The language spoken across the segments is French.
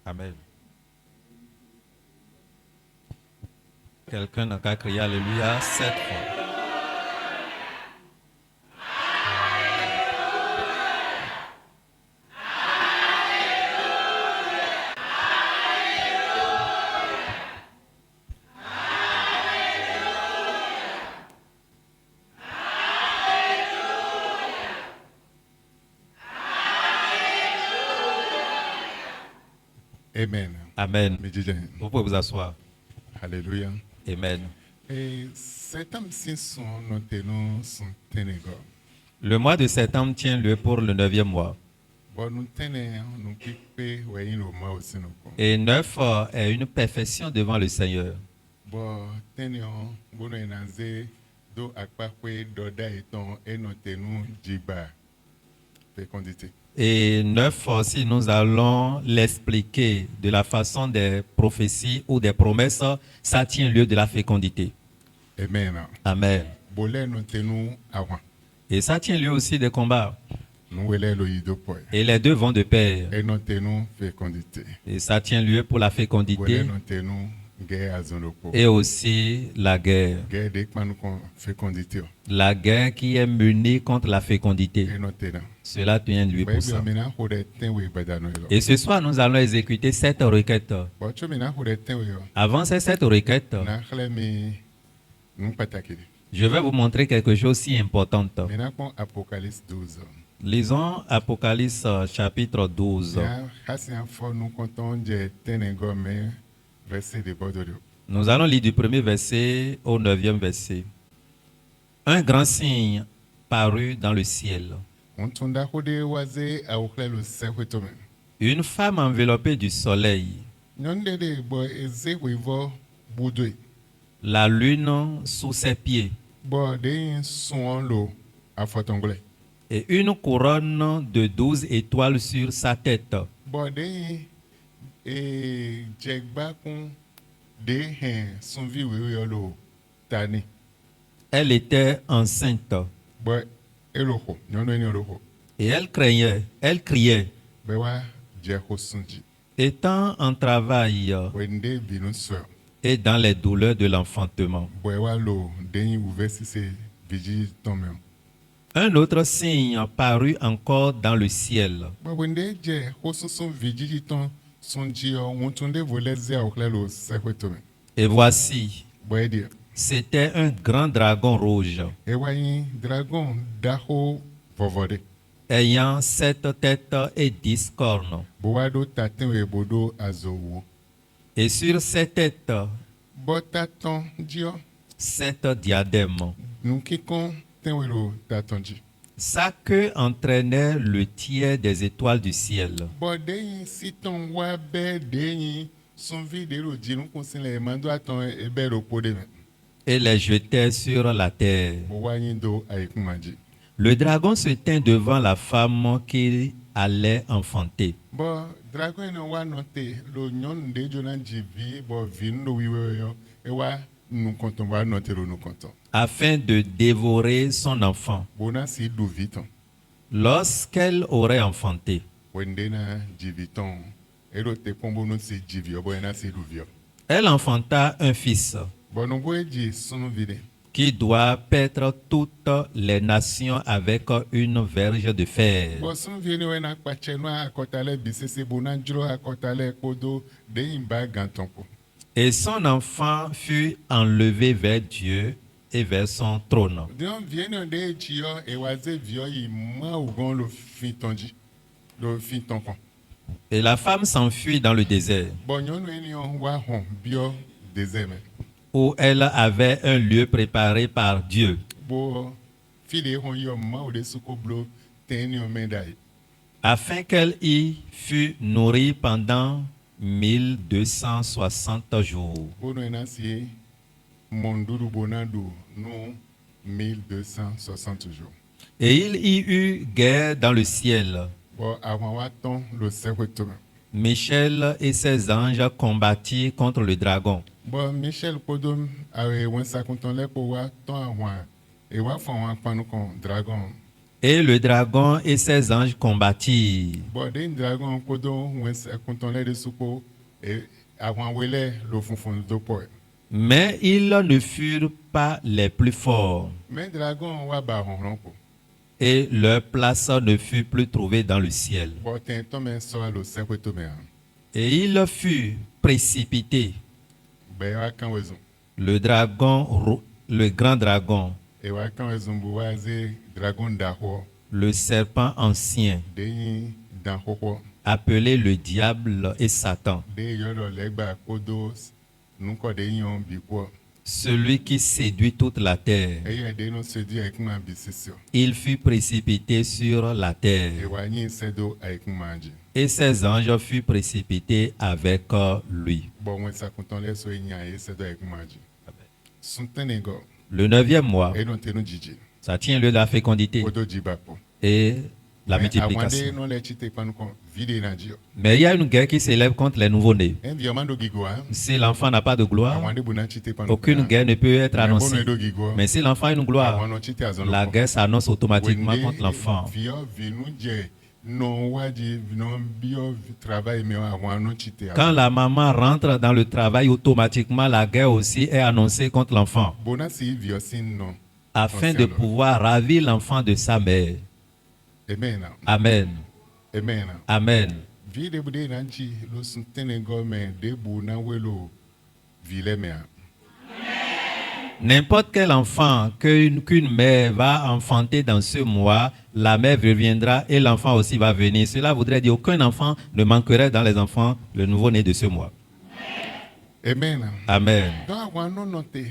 Amen. Quelqu'un n'a qu'à crier Alléluia 7 fois. Amen. Amen. Médidien. Vous pouvez vous asseoir. Alléluia. Amen. Et septembre-ci sont nos tenons sont ténégos. Le mois de septembre tient lieu pour le 9e mois. Bon, nous tenons, nous piquons, ouais, nous mois aussi nous. Et 9 est une perfection devant le Seigneur. Bon, tenons, bon, nous enazé, do akpakwe, doda eton, et nous tenons djiba, fécondité. Et 9 aussi, nous allons l'expliquer de la façon des prophéties ou des promesses. Ça tient lieu de la fécondité. Amen. Amen. Bolé, nous tenons avant. Et ça tient lieu aussi des combats. Nous voulons le yidopoy. Et les deux vont de pair. Et nous tenons fécondité. Et ça tient lieu pour la Bolé, fécondité nous tenons guerre à zonopo. et aussi la guerre. Guerre dès que nous fécondité. La guerre qui est menée contre la fécondité. Et nous tenons. Cela tient lieu pour ça. Maintenant, il faut des temps où il y a des Et ce soir, nous allons exécuter 7 requêtes. Bon, tu maintenant, il faut des temps où il y a Avant ces 7 requêtes, nous pas attaquer. je vais vous montrer quelque chose si important. Maintenant, pour Apocalypse 12. Lisons Apocalypse chapitre 12. Si nous comptons des ténèbres, verset de Bordeaux. Nous allons lire du premier verset au 9e verset. Un grand signe parut dans le ciel. On tourne à côté oisé à aucun le cerveau. Une femme enveloppée du soleil, Nous devons boire et voir boudoir. la lune sous ses pieds Boire des sons l'eau à fort anglais. et une couronne de 12 étoiles sur sa tête. Boire des et jegba con des son vie l'eau tani. Elle était enceinte Boire et l'eau. Nous n'avons l'eau. et elle criait, Bewa Jeko Sunji. étant en travail Wende Binu Sœur. et dans les douleurs de l'enfantement. Bewa Lo, Deni ouvert si c'est Vigile Tomem. Un autre signe parut encore dans le ciel. Wende Je, Hososon Vigile Tom, Sonji, on tourne voler Zia au clair au Sacre Tomem. Et voici, Boedi. c'était un grand dragon rouge, Ewayi, Dragon, Daho, Vovode. ayant 7 têtes et 10 cornes. Boado Tatin et Bodo Azowo. Et sur ces têtes, Botaton, Dio, 7 diadèmes. nous quittons Tenwelo Tatonji. Sa queue entraînait le tiers des étoiles du ciel. Bodei, si ton wabe, Deni, son vidéo, dit nous conseille les mandats à ton ébel au pot de Et les jetait sur la terre. Bowayindo avec Maji. Le dragon se tint devant la femme qu'il allait enfanter. Bon, dragon no wa noté, le nyon de Jonan Jivi, bon, vino wiweyo, et wa, nous comptons, wa noter nous comptons. Afin de dévorer son enfant. Bona si du viton. Lorsqu'elle aurait enfanté, Wendena Jiviton, et l'autre combo nous si Jivio, bona si du vio. elle enfanta un fils Bon, nous voyons dit son vide. qui doit paître toutes les nations avec une verge de fer. Bon, son vide, on a pas chenois à Kotale, Bissé, Bonanjro à Kotale, Kodo, de Imba Gantonko. Et son enfant fut enlevé vers Dieu et vers son trône. Donc, viens de Chio et Wazé Vio, il m'a ougon le fitonji, le fitonko. Et la femme s'enfuit dans le désert, Bon, yon on wa hon, bio, désert. où elle avait un lieu préparé par Dieu, Bon, file hon yon ma ou de soukoblo, ten yon mendaï. afin qu'elle y fût nourrie pendant 1260 jours. Bon, on a si, Mondoudou Bonadou, nous, 1260 jours. Et il y eut guerre dans le ciel. Bon, avant Waton, le cerveau. Michel et ses anges combattirent contre le dragon. Bon, Michel Podom, avec un saconton là pour voir ton avant. Et wa fon wa panu kon dragon. Et le dragon et ses anges combattirent. Bon, des dragons kodo wens kontonle de suko et avant wele lo funfun do po. Mais ils ne furent pas les plus forts, Mais dragon wa ba ronron ko. et leur place ne fut plus trouvée dans le ciel. Bon, ten to men so lo se ko to men. Et ils furent précipités. Be wa kan wezon. Le dragon, le grand dragon, E wa kan wezon bu wa ze dragon da ho le serpent ancien, de yin dan ho appelé le diable et Satan, de yo lo legba kodo nu ko de yin bi ko. celui qui séduit toute la terre. E ye de no se di ek ma bi sisio. Il fut précipité sur la E terre, wa yin se do ek manji. et ses anges furent précipités avec lui. Bon, wens kontonle so yin e se do ek manji. Suntene go. Le 9e mois, E non tenu jiji. ça tient lieu de la fécondité Kodo jibapo. et la Awande multiplication. non le chite panu kon vide na dio. Mais il y a une guerre qui s'élève contre les nouveau-nés. Environnement do gigoa. Si l'enfant n'a pas de gloire, Awande buna chite panu. aucune guerre ne peut être annoncée. do gigoa. Mais si l'enfant a une gloire, Awano chite azono. la guerre s'annonce automatiquement contre l'enfant. Vio vinu je non waji non bio travail me awano chite. Quand la maman rentre dans le travail, automatiquement la guerre aussi est annoncée contre l'enfant, Bona si vio sin non. afin de pouvoir ravir l'enfant de sa mère. Amen. Amen. Amen. Amen. Vide bude nanchi lo suntene go me de bu na welo vile me. N'importe quel enfant qu'une mère va enfanter dans ce mois, la mère reviendra et l'enfant aussi va venir. Cela voudrait dire qu'aucun enfant ne manquerait dans les enfants, le nouveau-né de ce mois. Amen. Amen. Donc awano note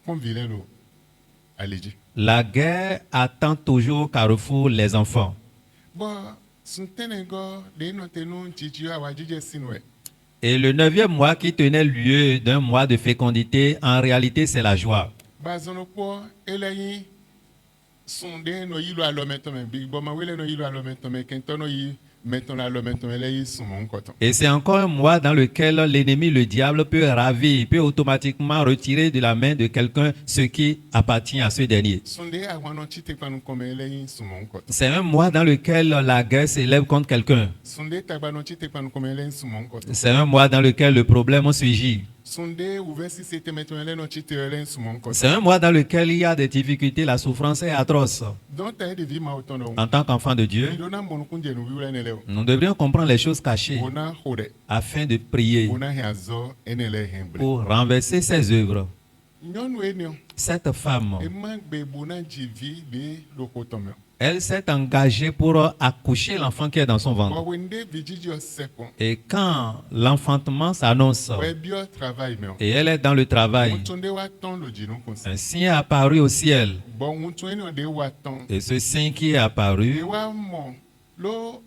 kon vile lo aliji. La guerre attend toujours au carrefour les enfants. Bon, suntene go de no tenu chichi awajije sinwe. Et le 9e mois qui tenait lieu d'un mois de fécondité, en réalité, c'est la joie. Bazono po eleyin sunde no yilo alometome big bo ma wele no yilo alometome kento no yi meton alometome leyi sumon koton. Et c'est encore un mois dans lequel l'ennemi, le diable, peut ravir, peut automatiquement retirer de la main de quelqu'un ce qui appartient à ce dernier. Sunde awano chite panu kome leyi sumon koton. C'est un mois dans lequel la guerre s'élève contre quelqu'un. Sunde tabano chite panu kome leyi sumon koton. C'est un mois dans lequel le problème surgit. Sunde ouvesi sete meton le no chite leyi sumon koton. C'est un mois dans lequel il y a des difficultés, la souffrance est atroce. Donc ta de vie ma otono. En tant qu'enfant de Dieu, Dona mon kunje no wiwla ne leo. nous devrions comprendre les choses cachées Bona hode. afin de prier Bona hazo enele hemble. pour renverser ses œuvres. Nyonu enio. Cette femme, E magbe bona jivi de lokotomo. elle s'est engagée pour accoucher l'enfant qui est dans son ventre. Wawende vijiji oseko. Et quand l'enfantement s'annonce Ouais, bio travail mais. et elle est dans le travail, Mutunde wa ton lo jinu konse. un signe est apparu au ciel. Bon mutun eno de wa ton. Et ce signe qui est E apparu, wa mo lo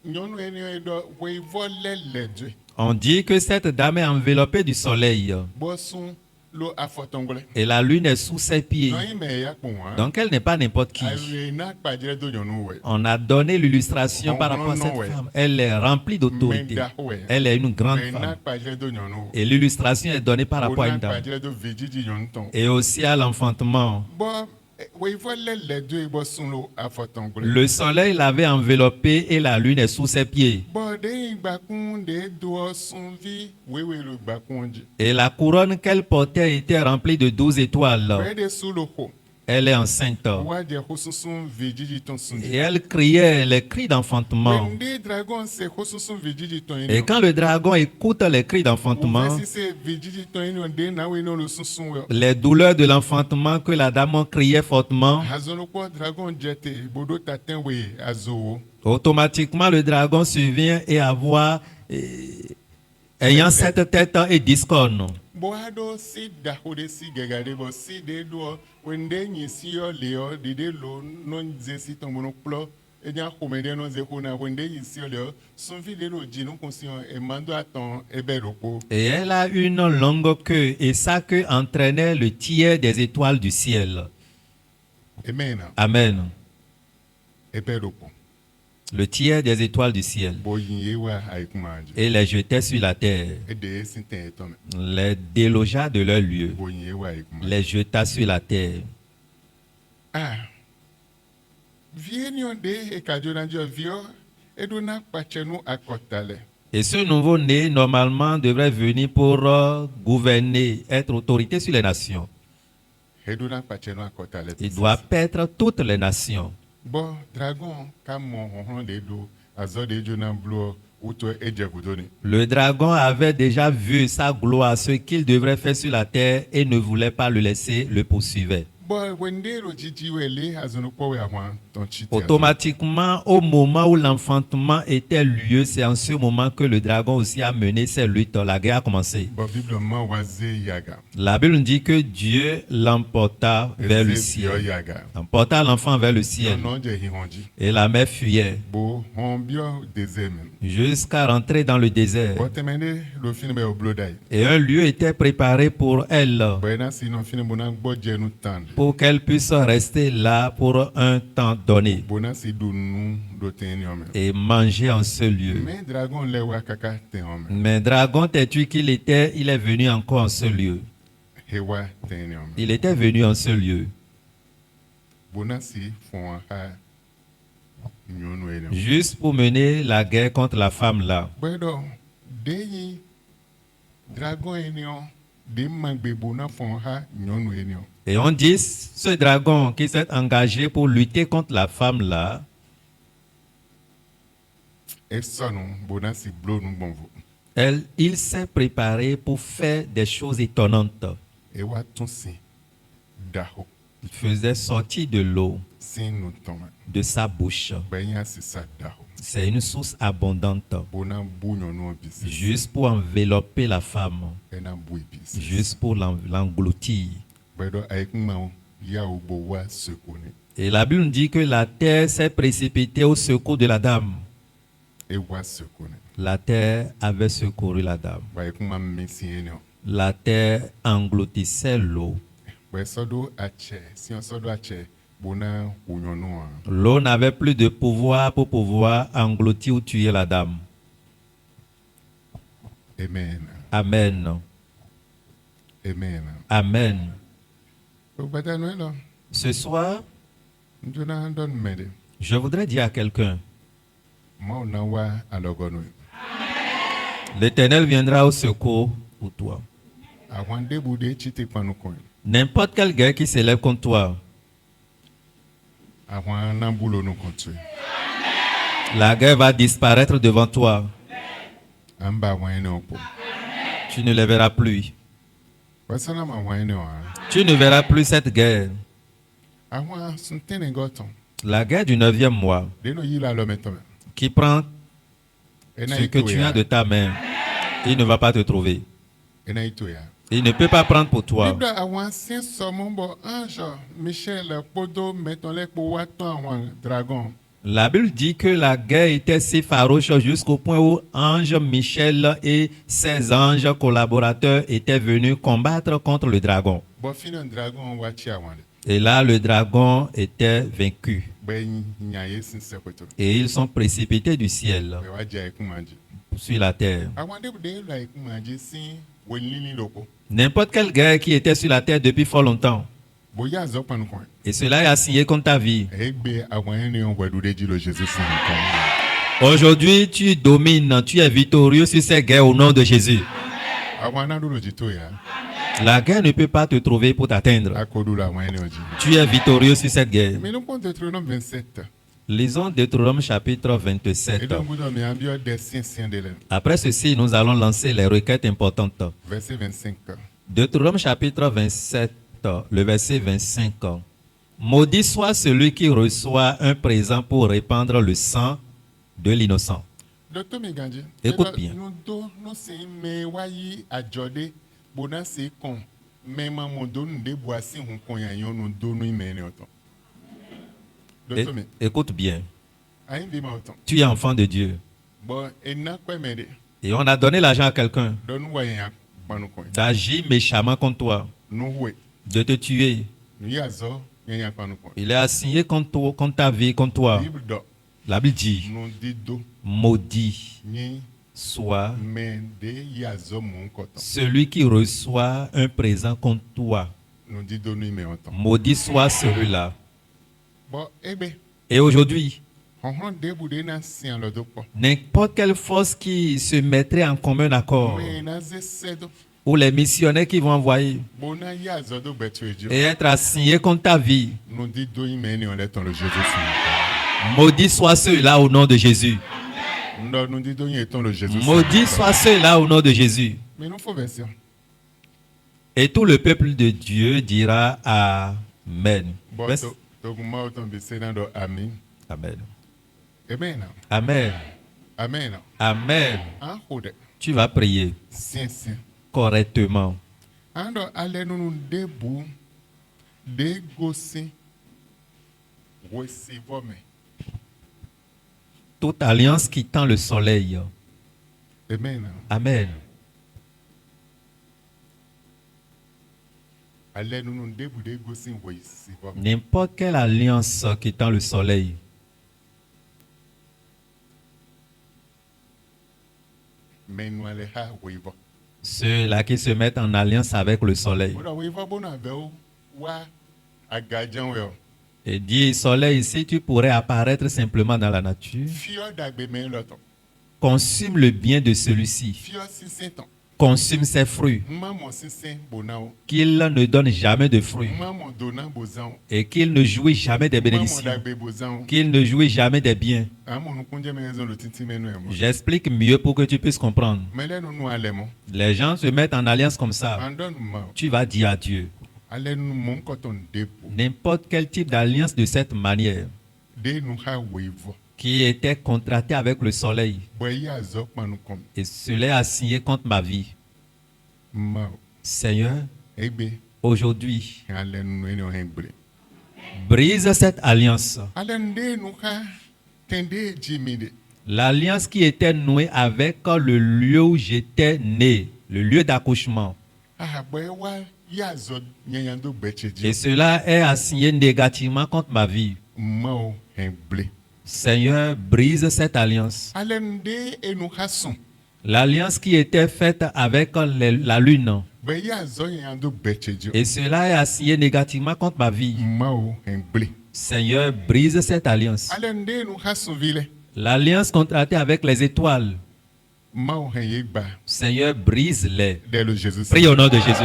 nyonu eno edo we vole ledwe. on dit que cette dame est enveloppée du soleil Bosun lo afotongole. et la lune est sous ses pieds. No ime ya pon wa. Donc elle n'est pas n'importe qui. Awe na pajere do nyonu we. On a donné l'illustration par rapport à cette femme. Elle est remplie d'autorité. Menda we. Elle est une grande Na femme. pajere do nyonu. Et l'illustration est donnée par rapport à Ona une dame. pajere do vijiji nyonu ton. Et aussi à l'enfantement. Bon we vole ledwe bosun lo afotongole. Le soleil l'avait enveloppé et la lune est sous ses pieds. Bode igbakun de do sunvi wewe lo gbakun ji. Et la couronne qu'elle portait était remplie de 12 étoiles. Wede suloko. Elle est enceinte. Waje hosusun vijiji ton Et sunji. elle criait les cris d'enfantement. Wende dragon se hosusun vijiji ton Et quand le dragon écoute les cris d'enfantement, si se vijiji ton ino de na we no lo susun we. les douleurs de l'enfantement que la dame criait fortement, Hazonoko dragon jete bodo taten we azo. automatiquement le dragon survient et ayant cette tête et discorne. Boado si da hode si gegade bo si de do wende nyi si yo leo de lo non ze si ton mono plo e nya komede non ze kona wende nyi si yo leo sunvi de lo jinu conscient e mando aton e beroko. Et elle a une longue queue et sa queue entraînait le tiers des étoiles du ciel. Amen. Amen. E beroko. Le tiers des étoiles du ciel. Bo yin wa aikumaji. Et les jetait sur la terre, E de sinten eton. les délogea de leur lieu, Bo yin wa aikumaji. les jeta sur la terre. Ah. Vienio de ekadionanjo vio eduna pachenu akotale. Et ce nouveau-né, normalement, devrait venir pour gouverner, être autorité sur les nations. Eduna pachenu akotale. Il doit paître toutes les nations. Bon, dragon, kamo honhon de do, azo de jonan blo, uto ejegudoni. Le dragon avait déjà vu sa gloire, ce qu'il devrait faire sur la terre, et ne voulait pas le laisser, le poursuivait. Bon, wendero jijiwele azonupo yawan ton chiti. Automatiquement, au moment où l'enfantement était lieu, c'est en ce moment que le dragon aussi a mené ses luttes. La guerre a commencé. Bon, biblement waze yaga. La Bible nous dit que Dieu l'emporta vers le Eze ciel. bio yaga. Emporta l'enfant vers le ciel. Non je hihonji. Et la mère fuyait Bo, hon bio deze même. jusqu'à rentrer dans le désert. Bon, temende le film be oblodai. Et un lieu était préparé pour elle, Bon, si non film bonan bo jenu tande. pour qu'elle puisse rester là pour un temps donné Bon, si dunu do teniome. et manger en ce lieu. Mais dragon le wakaka tenome. Mais dragon têtu qu'il était, il est venu encore en ce lieu. Hewa teniome. Il était venu en ce lieu, Bon, si fon ha nyonu ene. juste pour mener la guerre contre la femme là. Bueno, deyi dragon enion de mangbe bona fon ha nyonu enion. Et on dit, ce dragon qui s'est engagé pour lutter contre la femme là, E sonu bona si blo nu bonvo. il s'est préparé pour faire des choses étonnantes. E wa ton si daho Il faisait sortir de l'eau sin nu toma. de sa bouche. Benya si sa daho. C'est une source abondante, Bona bu nyonu bisi. juste pour envelopper la femme, Ena bu bisi. juste pour l'engloutir. Bedo aikma ya ubo wa sekone. Et la Bible nous dit que la terre s'est précipitée au secours de la dame. E wa sekone. La terre avait secouru la dame. Ba aikma mesi enion. La terre engloutissait l'eau. Ba sodo ache, si on sodo ache bona unyonu a. L'eau n'avait plus de pouvoir pour pouvoir engloutir ou tuer la dame. Amen. Amen. Amen. Amen. O bata no elo. Ce soir, Njona don mede. je voudrais dire à quelqu'un, Ma na wa alogono. l'Éternel viendra au secours pour toi. Awande bude chite panukon. N'importe quelle guerre qui s'élève contre toi, Awan nambulo no kontwe. la guerre va disparaître devant toi. Amba wane opo. Tu ne le verras plus. Wasana ma wane wa. Tu ne verras plus cette guerre. Awan suntene goton. La guerre du 9e mois Deno yila lo metome. qui prend Ena ce que tu as de ta main. Il ne va pas te trouver. Ena ito ya. Il ne peut pas prendre pour toi. Bibla awan sin somombo ange Michel podo metonle po waton awan dragon. La Bible dit que la guerre était si farouche jusqu'au point où Ange Michel et ses anges collaborateurs étaient venus combattre contre le dragon. Bo finan dragon wachi awan. Et là, le dragon était vaincu. Ben nyaye sin sekweto. Et ils sont précipités du ciel Be waja ekumaji. sur la terre. Awande bude la ekumaji sin wenlini loko. N'importe quelle guerre qui était sur la terre depuis fort longtemps. Boya zo panukon. Et cela est assigné contre ta vie. Egbe awan ene on wedude jilo Jesus sin kon. Aujourd'hui, tu domines, tu es victorieux sur ces guerres au nom de Jésus. Awan adulo jito ya. La guerre ne peut pas te trouver pour t'atteindre. Akodu la awan ene oji. Tu es victorieux sur cette guerre. Mais nous compte Deutéronome 27. Lisons Deutéronome chapitre Et 27. donc vous avez un bio des siens de l'élève. Après ceci, nous allons lancer les requêtes importantes. Verset 25. Deutéronome chapitre 27, le verset 25. Maudit soit celui qui reçoit un présent pour répandre le sang de l'innocent. Docteur Megandji. Écoute bien. Nous do nous c'est mais wayi adjode bona c'est con. Mais maman donne des boissons on konyanyo nous do nous mene autant. Docteur me. Écoute bien. Aïe bi ma autant. Tu es enfant de Dieu. Bon et na quoi mede. Et on a donné l'argent à quelqu'un Donne wayan banu kon. d'agir méchamment contre toi, Nous ouais. de te tuer. Nous yazo yanya banu kon. Il est assigné contre toi, contre ta vie, contre toi. Bible do. La Bible dit, Nous dit do maudit ni soit mais de yazo mon koton. celui qui reçoit un présent contre toi. Nous dit do nous mais autant. Maudit soit celui-là. Bon ebe Et aujourd'hui, Honhon deboudé na sien le dopo. n'importe quelle force qui se mettrait en commun accord, Mais na zesedo. ou les missionnaires qui vont envoyer Bona ya zodo betu ejo. et être assignés contre ta vie, Nous dit do imeni on est dans le Jésus. maudit soit ceux-là au nom de Jésus. Nous dit do étant le Jésus. Maudit soit ceux-là au nom de Jésus. Mais nous faut version. Et tout le peuple de Dieu dira Amen. Bon, Verse- donc moi autant de sénat do amen. Amen. Amen. Amen. Amen. Amen. En hode. Tu vas prier Sien sien. correctement. Ando ale nous debout de gossi. Recevons mais. Toute alliance qui tend le soleil. Amen. Amen. Ale nous debout de gossi recevons. N'importe quelle alliance qui tend le soleil. Mais nous allons ha wevo. Ceux-là qui se mettent en alliance avec le soleil. Voilà wevo bon aveo wa agajan we. Et dit, soleil, si tu pourrais apparaître simplement dans la nature, Fio dagbe men loto. consume le bien de celui-ci, Fio si senton. consume ses fruits, Maman si sen bonao. qu'il ne donne jamais de fruits Maman donnant bozan. et qu'il ne jouit jamais des Maman bénédictions, dagbe bozan. qu'il ne jouit jamais des biens. Amon nous konje maison le titi menu e mo. J'explique mieux pour que tu puisses comprendre. Mais là nous allons. Les gens se mettent en alliance comme ça. Andon ma. Tu vas dire à Dieu. Ale nous mon coton dépôt. N'importe quel type d'alliance de cette manière De nous ha wevo. qui était contracté avec le soleil Boye azok manu kom. et cela est assigné contre ma vie. Ma. Seigneur, Ebe. aujourd'hui, Ale nous eno hembre. brise cette alliance. Ale nde nous ha tende jimide. L'alliance qui était nouée avec le lieu où j'étais né, le lieu d'accouchement. Ah boye wa ya zod nyanyando becheji. Et cela est assigné négativement contre ma vie. Mao hembre. Seigneur, brise cette alliance. Ale nde enu ha son. L'alliance qui était faite avec la lune. Boye ya zod nyanyando becheji. Et cela est assigné négativement contre ma vie. Mao hembre. Seigneur, brise cette alliance. Ale nde enu ha son vile. L'alliance contractée avec les étoiles. Mao henyeba. Seigneur, brise-les. Dès le Jésus. Prie au nom de Jésus.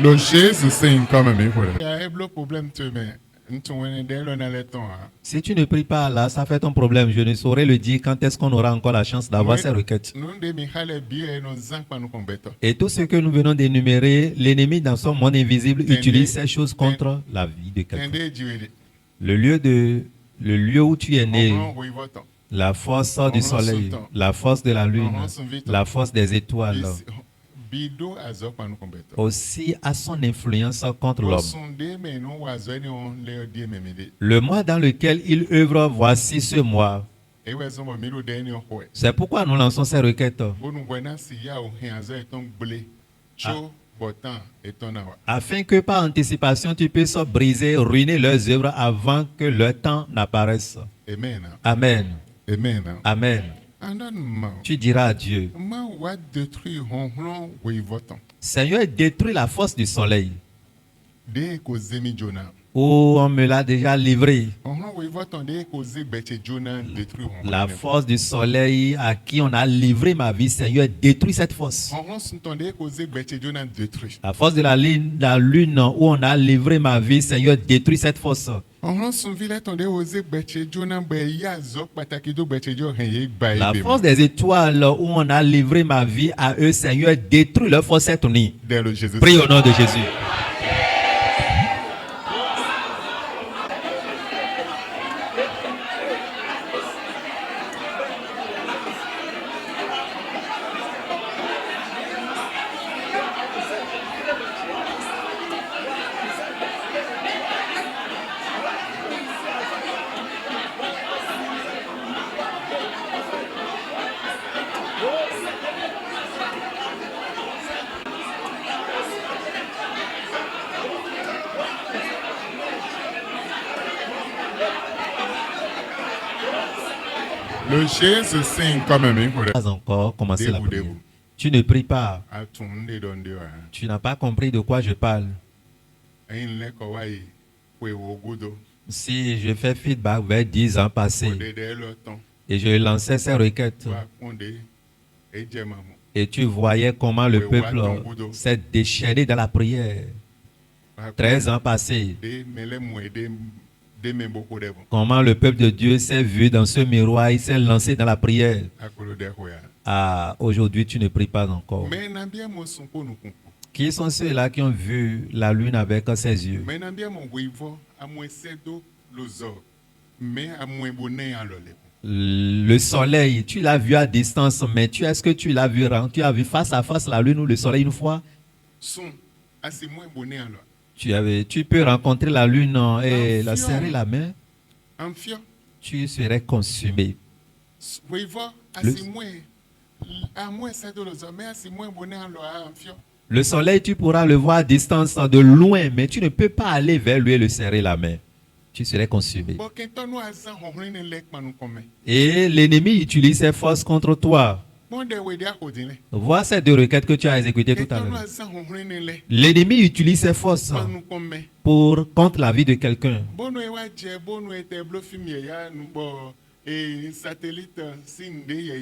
Le Jésus c'est une comme mais voilà. Il y a un problème tu mais nous on est dans le temps. Si tu ne pries pas là, ça fait ton problème. Je ne saurais le dire quand est-ce qu'on aura encore la chance d'avoir ces requêtes. Nous de Michal bien nos zank pas nous combattre. Et tout ce que nous venons d'énumérer, l'ennemi dans son monde invisible utilise ces choses contre la vie de quelqu'un. Tendez Dieu. Le lieu où tu es né, On oui votant. la force du soleil, la force de la lune, la force des étoiles, Bido azok pas nous combattre. aussi a son influence contre L'homme. l'homme. Sondé mais non oiseau ni on leur dit même idée. Le mois dans lequel il œuvre, voici ce mois. Et ouais son milo dernier ouais. C'est pourquoi nous lançons ces requêtes, Bon nous voyons si ya au rien azok est un blé. Chaud botan et ton awa. afin que par anticipation tu puisses briser, ruiner leurs œuvres avant que leur temps n'apparaisse. Amen. Amen. Amen. Amen. Andon ma. Tu diras à Dieu, Ma wa détruire honhlon oui votant. Seigneur, détruis la force du soleil, De ko zemi Jonah. où on me l'a déjà livré. Honhlon oui votant de ko ze beche Jonah détruire honhlon. La force du soleil à qui on a livré ma vie, Seigneur, détruis cette force. Honhlon s'entendait ko ze beche Jonah détruire. La force de la lune où on a livré ma vie, Seigneur, détruis cette force. Honhlon son vile tonde o ze beche Jonah be ya zok pataki do beche Jo hen ba La ebe. force des étoiles où on a livré ma vie à eux, Seigneur, détruis leur force cette nuit. Dès le Jésus. Prie au nom de Jésus. Le chien se signe comme un mec. Pas encore commencé la Debout, prière. debout. Tu ne pries pas. À tout le monde donne de ouais. Tu n'as pas compris de quoi je parle. Un lait kawaii. Oui, au goudou. Si je fais feedback vers 10 ans Pour passés aider le temps. et je lançais ces requêtes Pour fonder. Et j'ai maman. et tu voyais comment le Oui, peuple ouais, ton goudou. s'est déchaîné dans la prière. 13 ans passés, Mais les moyens de mes beaucoup de bon. comment le peuple de Dieu s'est vu dans ce miroir, il s'est lancé dans la prière. À cause de quoi? Ah, aujourd'hui tu ne pries pas encore. Mais n'a bien mon son pour nous comprendre. Qui sont ceux-là qui ont vu la lune avec ses yeux? Mais n'a bien mon voyant à moins cedo l'ozor. Mais à moins bonnet à l'olé. Le soleil, tu l'as vu à distance, mais est-ce que tu l'as vu, tu as vu face à face la lune ou le soleil une fois? Son assez moins bonnet à l'olé. Tu peux rencontrer la lune et la Amphion. serrer la main, En fion. tu serais consumé. Voyant Le- assez moins. À moins cedo l'ozor. Mais assez moins bonnet à l'olé en fion. Le soleil, tu pourras le voir à distance de loin, mais tu ne peux pas aller vers lui et le serrer la main. Tu serais consumé. Bon, quand on a ça, on a un lec nous comme. Et l'ennemi utilise ses forces contre toi. Bon, de ouais, à côté. Vois ces deux requêtes que tu as exécutées tout Quand à on l'heure. a ça, on a un lec L'ennemi utilise ses forces nous comme. contre la vie de quelqu'un. Bon, nous est bon, nous était bluffé, ya nous bon et satellite sinde ya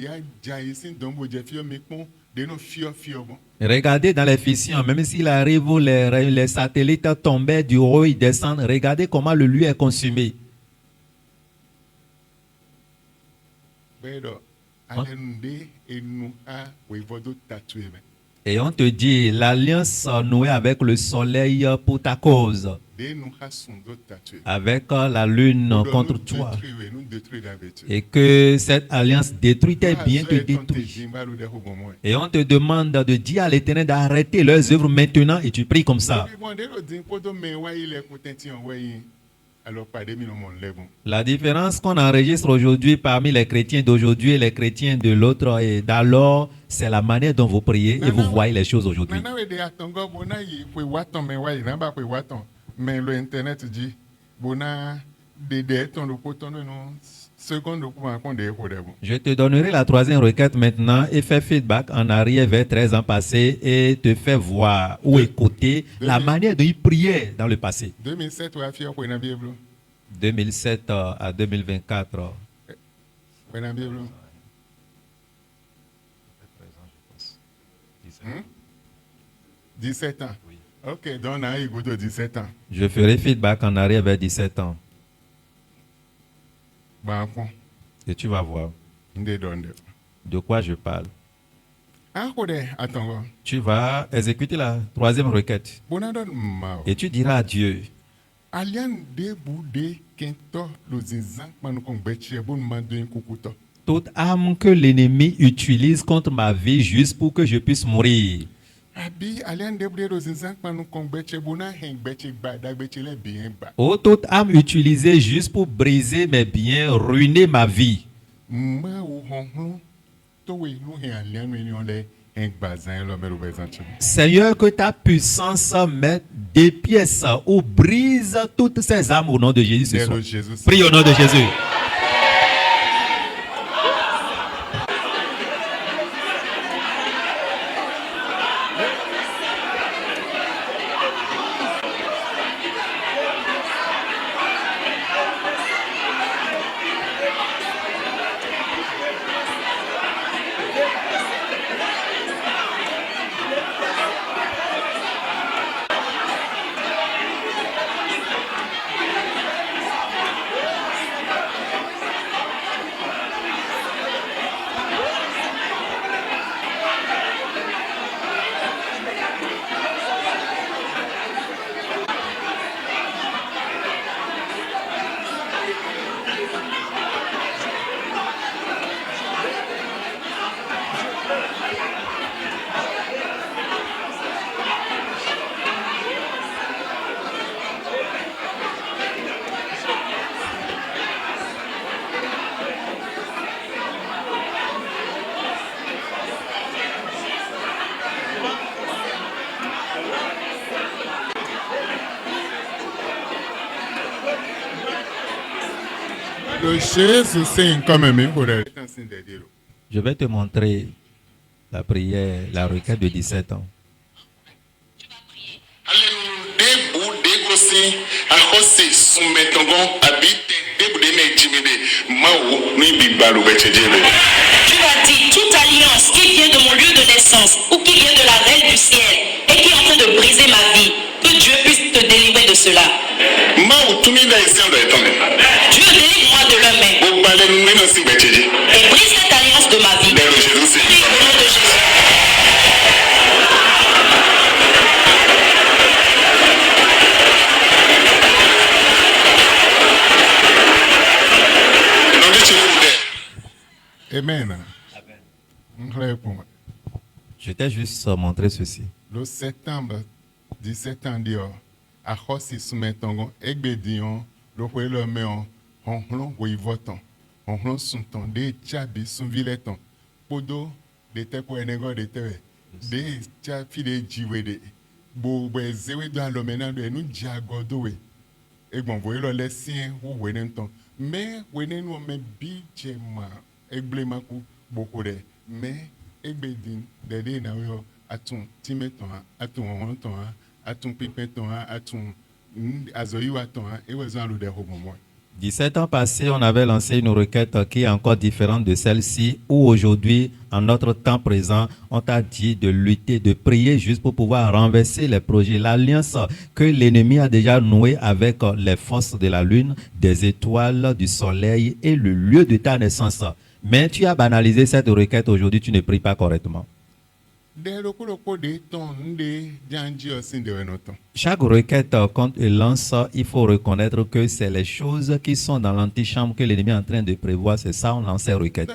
jai sin dombo jefio me pon de no fio bon. Regardez dans les fissions, même s'il arrive où les satellites tombaient du haut, ils descendent. Regardez comment le lieu est consumé. Bedo alende et nous a we vodo tatoué. Et on te dit, l'alliance nouée avec le soleil pour ta cause, De nous a son do tatoué. avec la lune contre Nous toi. nous détruire d'habitude. Et que cette alliance détruite est bien te détruit. Et on te demande de dire à l'Éternel d'arrêter leurs œuvres maintenant et tu pries comme ça. Alors, pas de mille mon lèvre. La différence qu'on enregistre aujourd'hui parmi les chrétiens d'aujourd'hui et les chrétiens de l'autre et d'alors, c'est la manière dont vous priez et vous voyez les choses aujourd'hui. Nana we de atongo bona yi kwe waton mais wa yi namba kwe waton. Mais le internet dit bona de ton le poton non seconde pour en compte de bon. Je te donnerai la troisième requête maintenant et fais feedback en arrière vers 13 ans passés et te fais voir ou écouter la manière dont il priait dans le passé. 2007 wa fier ko na Bible. 2007 à 2024. Ko na Bible. 17 ans. Oui. OK, donc on a eu 17 ans. Je ferai feedback en arrière vers 17 ans. Bon, Et tu vas voir ndé donde. de quoi je parle. Ah ko de atongo. Tu vas exécuter la troisième requête Bona don ma. et tu diras à Dieu, Alian de boude kento lo zinzan manu kon betche bon mando kukuto. toute arme que l'ennemi utilise contre ma vie juste pour que je puisse mourir. Abi alian de boude lo zinzan manu kon betche bona hen betche ba da betche le bien ba. Oh, toute arme utilisée juste pour briser mes biens, ruiner ma vie. Ma ou honhlo to we nu hen alian ni on le hen bazan lo mero bezantu. Seigneur, que ta puissance mette des pièces ou brise toutes ces armes au nom de Jésus ce soir. Jésus. Prie au nom de Jésus. Le Jésus signe comme un pour les. Je vais te montrer la prière, la requête de 17 ans. Tu vas dire toute alliance qui vient de mon lieu de naissance ou qui vient de la reine du ciel et qui est en train de briser ma vie, que Dieu puisse te délivrer de cela. Dieu délivre-moi de leur main et brise cette alliance de ma vie. Prie au nom de Jésus. Amen. Je t'ai juste montré ceci. Le septembre 17 ans dehors, à Rossi soumettant, Egbedion, le roi le méon, on oui votant, on son temps, des tchabi, son villeton, podo, des tepoenego de terre, des tchafi de jiwede, bo, zéwe dans le ménage de nous diagodowe. Et bon, voyez le laissien ou wenenton. Mais, wenen ou me bijema, eblemaku, beaucoup de, mais, Egbedin, de na yo, aton, timeton, aton, honton, aton, pipeton, aton, azoyu aton, et wazan le de robomoi. 17 ans passés, on avait lancé une requête qui est encore différente de celle-ci, où aujourd'hui, en notre temps présent, on t'a dit de lutter, de prier juste pour pouvoir renverser les projets, l'alliance que l'ennemi a déjà nouée avec les forces de la lune, des étoiles, du soleil et le lieu de ta naissance. Mais tu as banalisé cette requête aujourd'hui, tu ne pries pas correctement. Chaque requête qu'on lance, il faut reconnaître que c'est les choses qui sont dans l'antichambre que l'ennemi est en train de prévoir. C'est ça, on lance ces requêtes.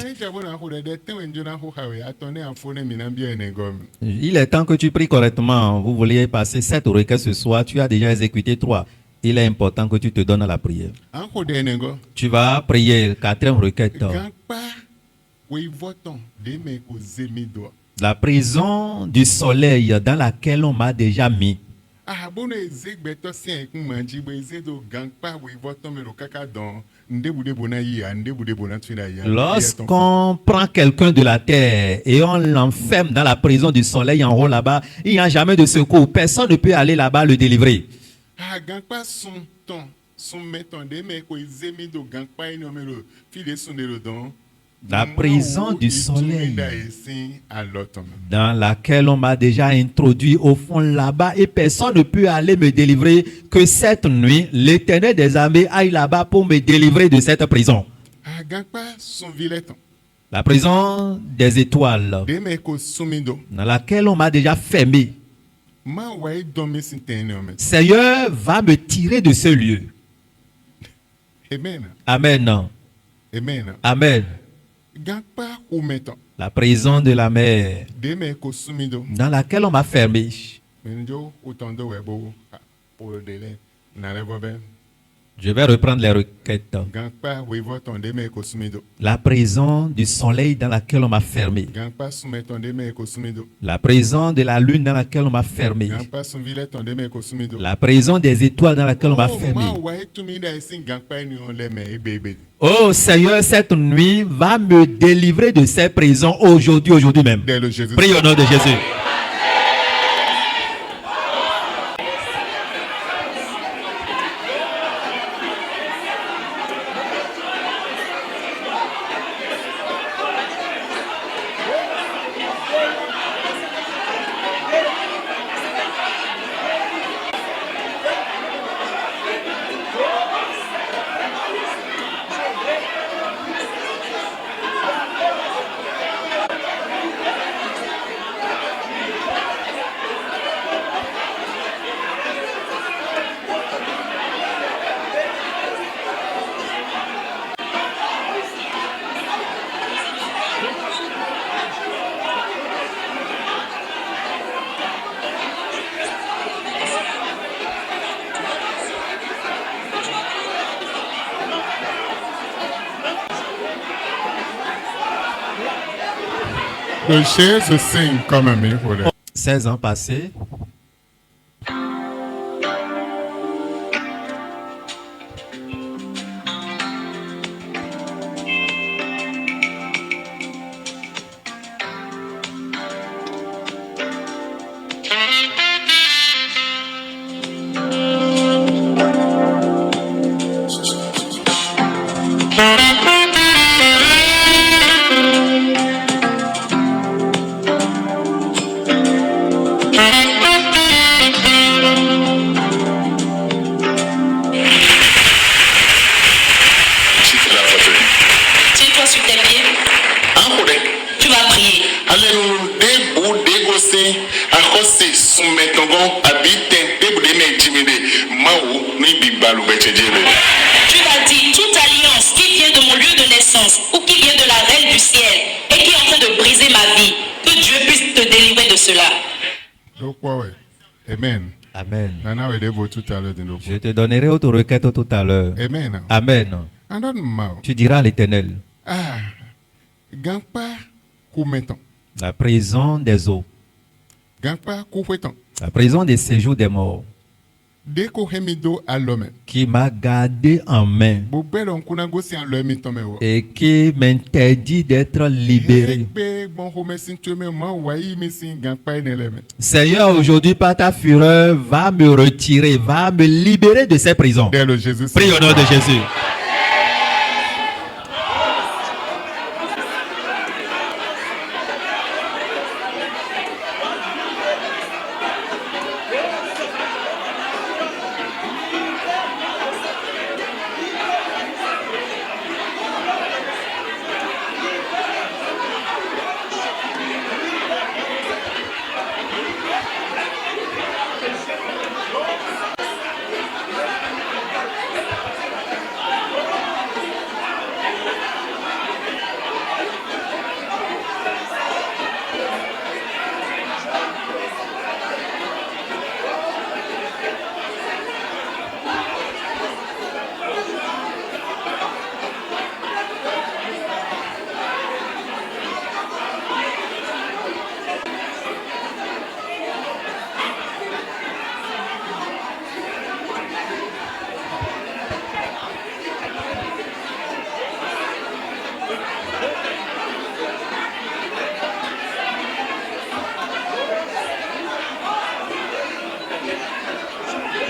Il est temps que tu pries correctement. Vous vouliez passer 7 requêtes ce soir, tu as déjà exécuté 3. Il est important que tu te donnes à la prière. Tu vas prier 4e requête. La prison du soleil dans laquelle on m'a déjà mis. Lorsqu'on prend quelqu'un de la terre et on l'enferme dans la prison du soleil en haut là-bas, il n'y a jamais de secours. Personne ne peut aller là-bas le délivrer. La prison du soleil dans laquelle on m'a déjà introduit au fond là-bas et personne ne peut aller me délivrer, que cette nuit, l'Éternel des armées aille là-bas pour me délivrer de cette prison. La prison des étoiles dans laquelle on m'a déjà fermé. Seigneur va me tirer de ce lieu. Amen. Amen. Amen. Amen. La prison de la mer dans laquelle on m'a fermé. Je vais reprendre les requêtes. La prison du soleil dans laquelle on m'a fermé. La prison de la lune dans laquelle on m'a fermé. La prison des étoiles dans laquelle on m'a fermé. Oh Seigneur, cette nuit va me délivrer de ces prisons aujourd'hui même. Prie au nom de Jésus. Le Jésus signe comme un miracle. 16 ans passés. akose sumetongo abite pebude me jimide mawo ni bigbalu bechejebe. Tu l'as dit, toute alliance qui vient de mon lieu de naissance ou qui vient de la reine du ciel et qui est en train de briser ma vie, que Dieu puisse te délivrer de cela. Donc ouais. Amen. Amen. Nana we devo tout à l'heure de nos. Je te donnerai autre requête tout à l'heure. Amen. Amen. Andon mao. Tu diras à l'Éternel, Ah. Gangpa koumeton. la prison des eaux, Gangpa koufeton. la prison des séjours des morts, Deko hemido alome. qui m'a gardé en main Bobelo nkunago si en lemi tomewo. et qui m'interdit d'être libéré. Ekbe bon homesin tueme ma wayi misin gangpa ineleme. Seigneur, aujourd'hui, par ta fureur, va me retirer, va me libérer de ces prisons. Dès le Jésus. Prie au nom de Jésus.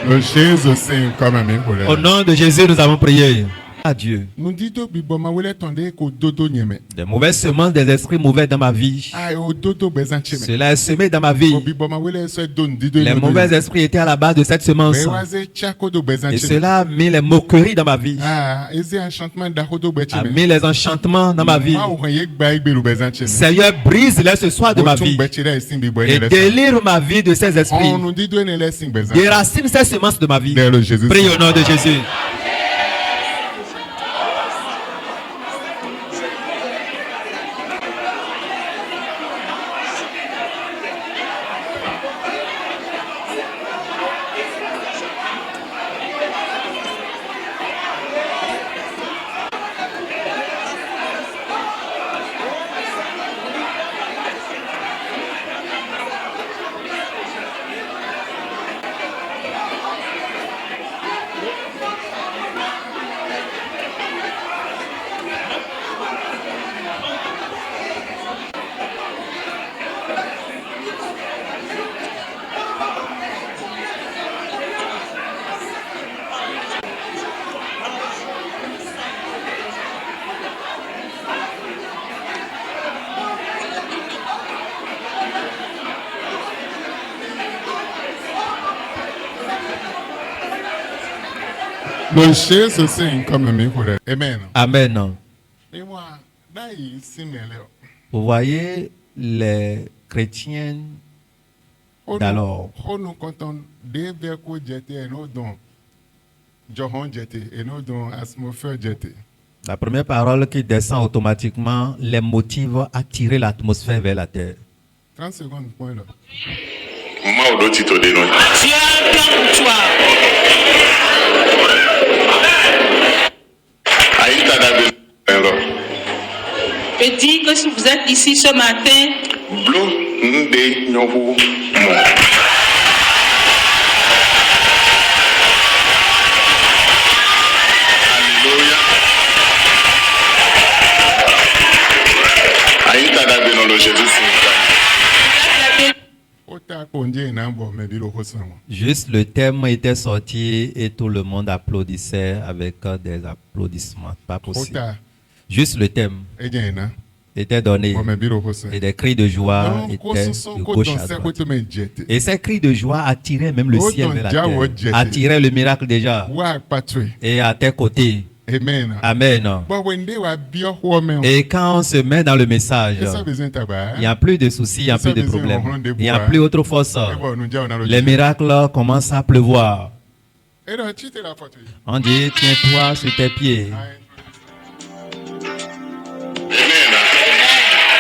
Le Jésus c'est quand même Au nom de Jésus, nous avons prié. Adieu. Nous dit to biboma wele tonde ko dodo nyeme. Des mauvaises semences, des esprits mauvais dans ma vie. Ah o dodo bezancheme. Cela est semé dans ma vie. Ko biboma wele so don dido. Les mauvais esprits étaient à la base de cette semence. Bewaze chako do Et bezancheme. cela a mis les moqueries dans ma vie. Ah, ese enchantement da hodo A becheme. mis les enchantements dans ma vie. Ma o yek ba igberu bezancheme. Seigneur, brise-les ce soir de ma vie. Et délivre ma vie de ces esprits. On nous dit de ne laisser bezancheme. Déracine ces semences de ma vie. Dès le Jésus. Prie au nom de Jésus. Le Jésus c'est comme même pour Amen. Amen. Et moi, dai simele. Vous voyez les chrétiens d'alors. On nous content de vers ko jete et nous don John jete et nous don atmosphère jete. La première parole qui descend automatiquement les motive à tirer l'atmosphère vers la terre. 30 secondes point là. Dieu a un plan pour toi. Je dis que si vous êtes ici ce matin, Juste le thème était sorti et tout le monde applaudissait avec des applaudissements. Pas possible. Juste le thème était donné et des cris de joie étaient de gauche à droite. Et ces cris de joie attiraient même le ciel vers la terre, attiraient le miracle déjà. Et à tes côtés, Amen. Amen. Bon, when they were bio woman, Et quand on se met dans le message, ça besoin tabac. il n'y a plus de soucis, il n'y a plus de problèmes. Il n'y a plus autre force. Les Les miracles commencent à pleuvoir. Et donc, tu t'es la photo. On dit, tiens-toi sur tes pieds. Amen.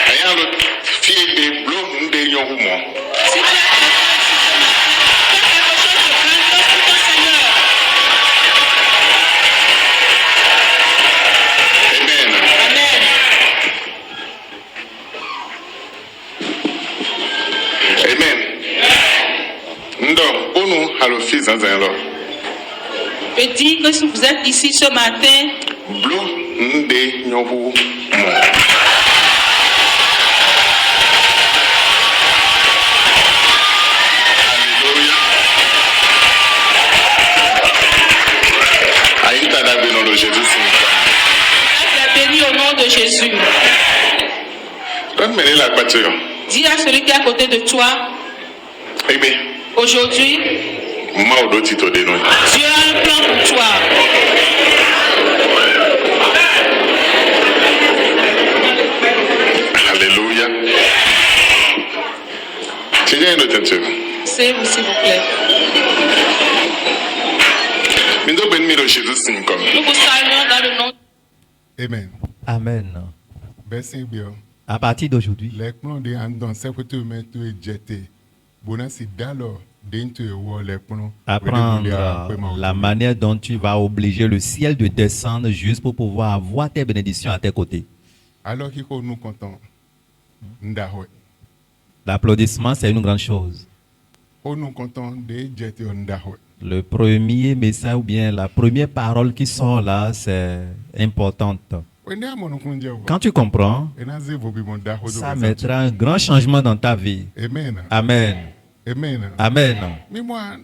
Ayant le fier des blocs de Yorumo. Si tu as quelque chose de grand pour ton Seigneur, Amen. Amen. Amen. Ndo, onu halo fils zanzan. Je dis que si vous êtes ici ce matin, Blue nde Yorumo. Alléluia. Aïta da bénon de Jésus. tu es béni au nom de Jésus. Donne-moi la voiture. Dis à celui qui est à côté de toi, Amen. aujourd'hui, Moi, au titre de nous. Dieu a un plan pour toi. Alléluia. Tu viens de te C'est-vous, s'il vous plaît. Nous devons bénir Jésus signe comme. Nous vous saluons dans le nom de Amen. Amen. Merci bien. À partir d'aujourd'hui, Les plans de Andon, c'est que tu mets tout jeté. Bon, c'est d'alors, dentro les plans. apprendre la manière dont tu vas obliger le ciel de descendre juste pour pouvoir avoir tes bénédictions à tes côtés. Alors qu'il faut nous contents. Ndahoy. L'applaudissement, c'est une grande chose. On nous contents de jeter Ndahoy. Le premier message ou bien la première parole qui sort là, c'est importante. Quand tu comprends, ça mettra un grand changement dans ta vie. Amen. Amen. Amen. Amen. Mais moi,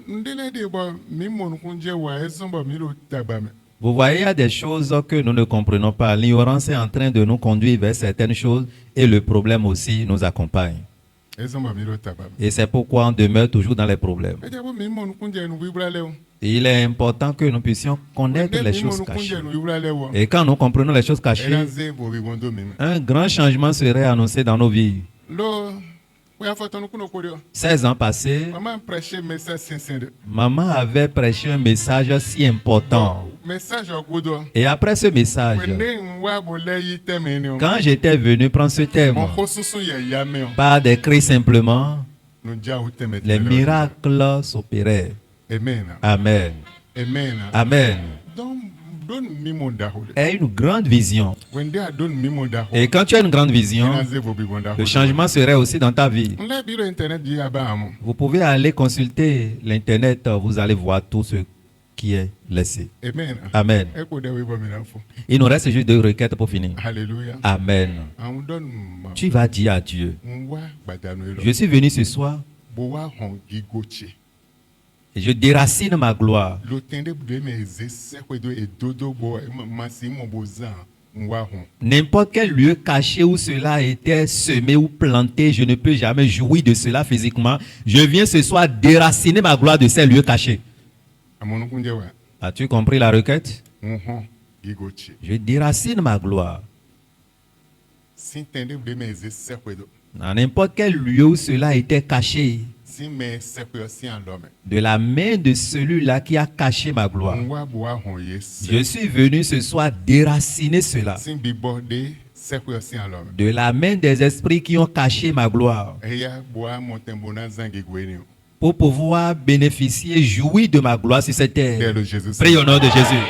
Vous voyez, il y a des choses que nous ne comprenons pas. L'ignorance est en train de nous conduire vers certaines choses et le problème aussi nous accompagne. Et c'est pourquoi on demeure toujours dans les problèmes. Et il est important que nous puissions connaître les choses cachées. Et quand nous comprenons les choses cachées, un grand changement serait annoncé dans nos vies. 16 ans passés, maman avait prêché un message si important. Et après ce message, quand j'étais venu prendre ce thème, par des cris simplement, les miracles s'opéraient. Amen. Amen. Amen. Amen. Et une grande vision. Et quand tu as une grande vision, le changement serait aussi dans ta vie. Vous pouvez aller consulter l'Internet, vous allez voir tout ce qui est laissé. Amen. Amen. Il nous reste juste 2 requêtes pour finir. Alléluia. Amen. Tu vas dire à Dieu, je suis venu ce soir et je déracine ma gloire. N'importe quel lieu caché où cela a été semé ou planté, je ne peux jamais jouir de cela physiquement. Je viens ce soir déraciner ma gloire de ces lieux cachés. As-tu compris la requête? Je déracine ma gloire. Dans n'importe quel lieu où cela a été caché, de la main de celui-là qui a caché ma gloire, je suis venu ce soir déraciner cela. De la main des esprits qui ont caché ma gloire, pour pouvoir bénéficier, jouir de ma gloire sur cette terre. Prie au nom de Jésus.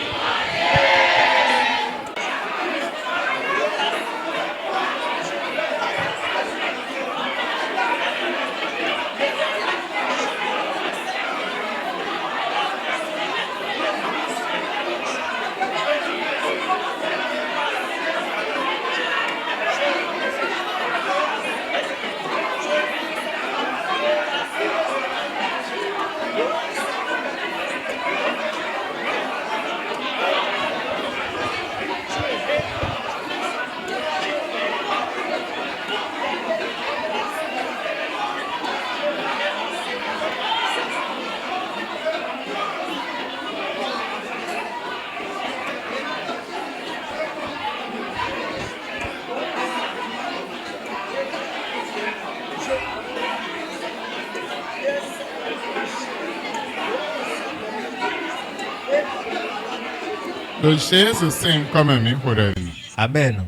Le Jesus sing comme un micro de vie. Amen.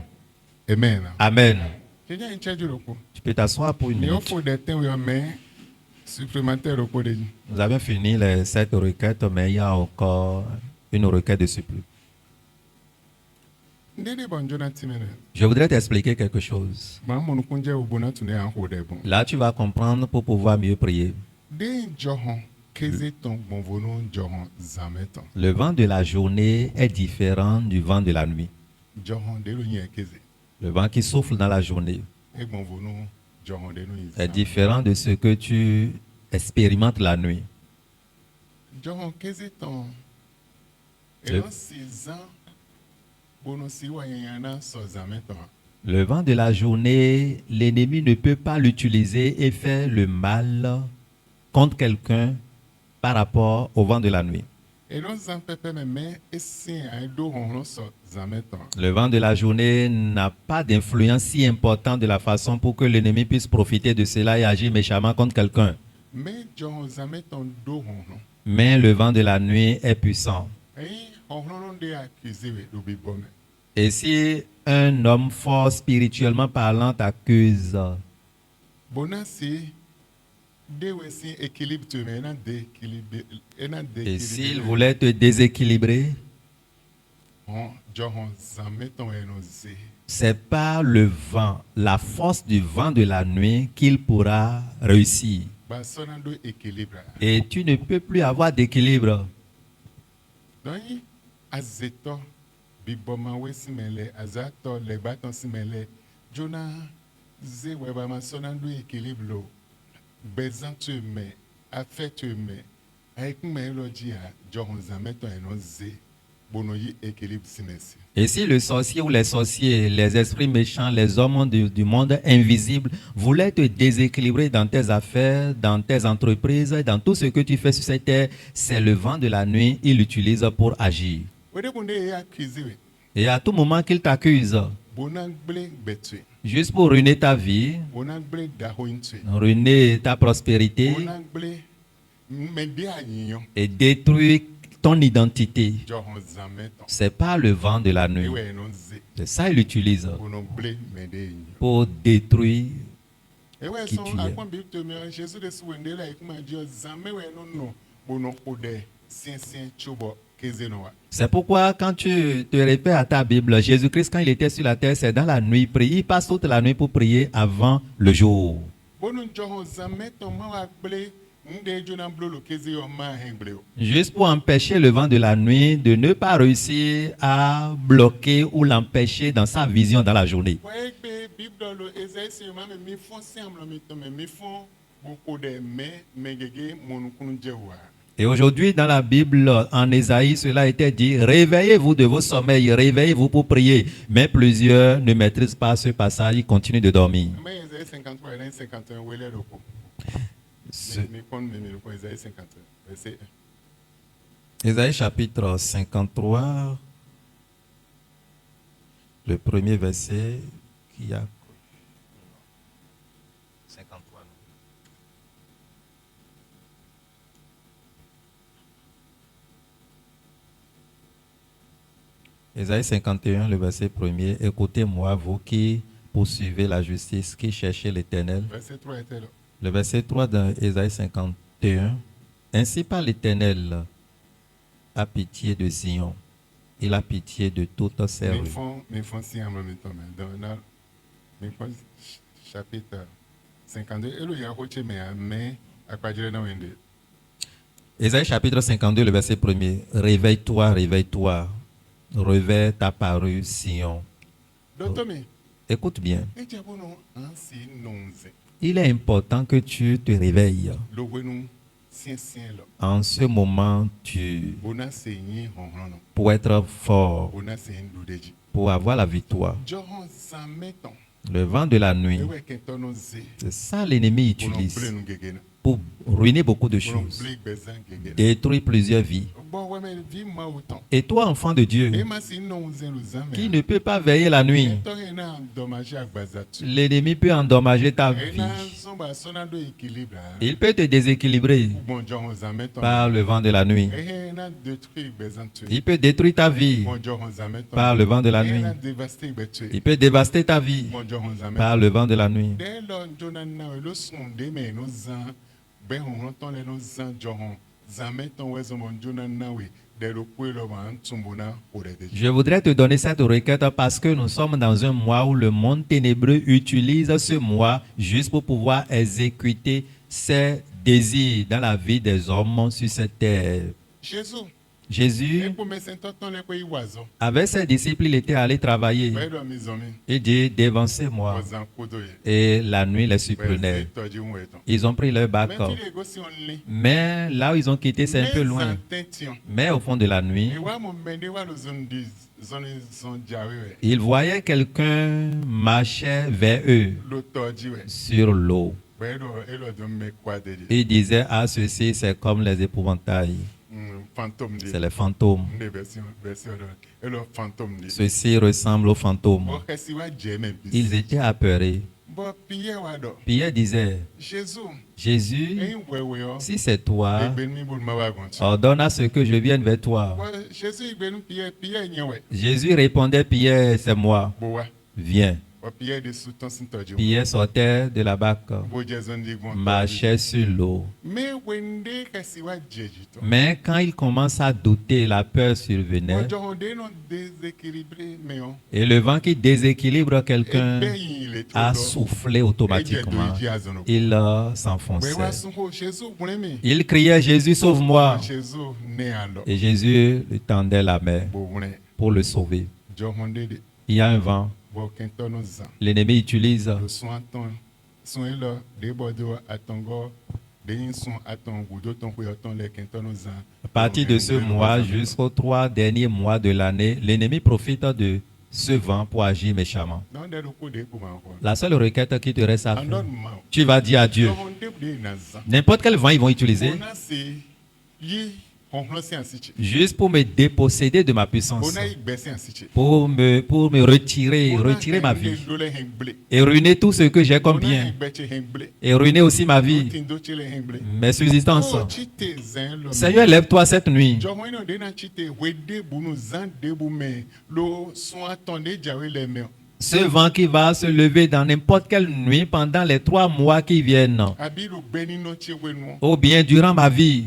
Amen. Amen. J'ai déjà une charge de repos. Tu peux t'asseoir pour une Mais il minute. faut des temps où il y a main supplémentaire au repos de vie. Nous avons fini les 7 requêtes, mais il y a encore une requête de surplus. Ndede bon Jonathan Mene. Je voudrais t'expliquer quelque chose. Maman nous conduit au bonheur tu n'es en haut des bons. Là, tu vas comprendre pour pouvoir mieux prier. Des johon keze ton bon vono johon zameton. Le vent de la journée est différent du vent de la nuit. Johon de lo nye keze. Le vent qui souffle dans la journée Et bon vono johon de lo est différent de ce que tu expérimentes la nuit. Johon keze ton. Et Le- dans 6 ans bono si wa yana so zameton. Le vent de la journée, l'ennemi ne peut pas l'utiliser et faire le mal contre quelqu'un par rapport au vent de la nuit. Et non zan pepe mais et si un do on so zameton. Le vent de la journée n'a pas d'influence si importante de la façon pour que l'ennemi puisse profiter de cela et agir méchamment contre quelqu'un. Mais johon zameton do on. Mais le vent de la nuit est puissant. Et on de accusé do bi bon. Et si un homme fort spirituellement parlant t'accuse, Bona si de si équilibre tu mais nan d'équilibre et s'il voulait te déséquilibrer, on johon zameton enozé. c'est par le vent, la force du vent de la nuit qu'il pourra réussir. Ba sonando équilibre. Et tu ne peux plus avoir d'équilibre. Donc azeto biboma wesimele azato le baton simele jona ze weba ma sonando équilibre lo. Bezan tu me affaire tu me avec mélodie a johon zameton enozé. Bono yi équilibre sinesi. Et si le sorcier ou les sorciers, les esprits méchants, les hommes du monde invisible voulaient te déséquilibrer dans tes affaires, dans tes entreprises, dans tout ce que tu fais sur cette terre, c'est le vent de la nuit, il l'utilise pour agir. Wede bonde e accusé we. Et à tout moment qu'il t'accuse, Bona gble betue. juste pour ruiner ta vie, Bona gble daho intue. ruiner ta prospérité Bona gble mede ayiyon. et détruire ton identité, Johon zameton. c'est pas le vent de la nuit. Ewe enozé. C'est ça il utilise Bono gble mede ayiyon. pour détruire. Ewe Qui son tu es. akwan bi te me Jésus de souwende la ikuma dio zame we no bono kode sien chobo keze no wa. C'est pourquoi quand tu te réfères à ta Bible, Jésus-Christ, quand il était sur la terre, c'est dans la nuit. Il passe toute la nuit pour prier avant le jour. Bono johon zameton ma wa gble nde jona blolo keze yo ma hengble o. Juste pour empêcher le vent de la nuit de ne pas réussir à bloquer ou l'empêcher dans sa vision dans la journée. Ouais be Bible lo Esaïe se ma me mi fon semble mi to me mi fon beaucoup de me gege mon kunu jewa. Et aujourd'hui, dans la Bible, en Ésaïe, cela était dit, réveillez-vous de vos sommeils, réveillez-vous pour prier. Mais plusieurs ne maîtrisent pas ce passage, ils continuent de dormir. Mais Esaïe 53 et 51 wele loko. Ce- Mais kon me loko Esaïe 51 verset 1. Ésaïe chapitre 53, le premier verset qui a 53. non. Ésaïe 51, le verset premier. Écoutez-moi, vous qui poursuivez la justice, qui cherchez l'Éternel. Verset 3 était là. Le verset 3 dans Ésaïe 51. Ainsi parle l'Éternel, a pitié de Sion, il a pitié de toutes ses rues. Mais font si en même temps dans mais chapitre 52 et le yahoche mais à quoi dire dans wende. Ésaïe chapitre 52, le verset 1er. Réveille-toi, réveille-toi, réveille ta parure, Sion. Docteur mais Écoute bien, et diabono ansi nonze. il est important que tu te réveilles. Lo wenu sien lo. En ce moment, Bona senyi honhono. pour être fort, Bona sen dudeji. pour avoir la victoire. Johon zameton. Le vent de la nuit, Ewe kentono ze. c'est ça l'ennemi Bono utilise ble nu gegena. pour ruiner beaucoup de Bono choses, ble bezan gegena. détruire plusieurs vies. Bon ouais mais vie ma autant. Et toi, enfant de Dieu, Et ma si nonze lu zame. qui ne peut pas veiller la nuit, Kenton ena dommage agbazatu. l'ennemi peut endommager ta vie. Ena son son ba sonado équilibre. Il peut te déséquilibrer Bon Dieu on zamet ton. par le vent de la nuit. Eh na détruire bezantu. Il peut détruire ta vie Bon Dieu on zamet ton. par le vent de la Eh nuit. na dévaster betu. Il peut dévaster ta vie Bon Dieu on zamet. par le vent de la nuit. Dès lors Jonan na le son de me no zan ben on entend les no zan John zamet ton wezo mon Jonan na we. Je voudrais te donner cette requête parce que nous sommes dans un mois où le monde ténébreux utilise ce mois juste pour pouvoir exécuter ses désirs dans la vie des hommes sur cette terre. Jésus, avec ses disciples, il était allé travailler. Il dit, dévancez-moi. Et la nuit les surprenait. Ils ont pris leur bac. Mais là où ils ont quitté, c'est un peu loin. Mais au fond de la nuit, ils voyaient quelqu'un marcher vers eux sur l'eau. Il disait, ah, ceci, c'est comme les épouvantails. C'est les fantômes. Ceci ressemble aux fantômes. Ils étaient apeurés. Pierre disait, Jésus, si c'est toi, ordonne à ce que je vienne vers toi. Jésus répondait, Pierre, c'est moi. Viens. Pierre sortait de la barque, marchait sur l'eau. Mais quand il commence à douter, la peur survenait. Et le vent qui déséquilibre quelqu'un a soufflé automatiquement. Il s'enfonçait. Il criait, Jésus, sauve-moi. Et Jésus lui tendait la main pour le sauver. Il y a un vent. L'ennemi utilise à partir de ce mois jusqu'aux 3 derniers mois de l'année, l'ennemi profite de ce vent pour agir méchamment. La seule requête qui te reste à faire, tu vas dire à Dieu, n'importe quel vent ils vont utiliser, juste pour me déposséder de ma puissance, pour me retirer ma vie, et ruiner tout ce que j'ai comme bien, et ruiner aussi ma vie, mes subsistances. Seigneur, lève-toi cette nuit. Ce vent qui va se lever dans n'importe quelle nuit pendant les 3 mois qui viennent, ou bien durant ma vie.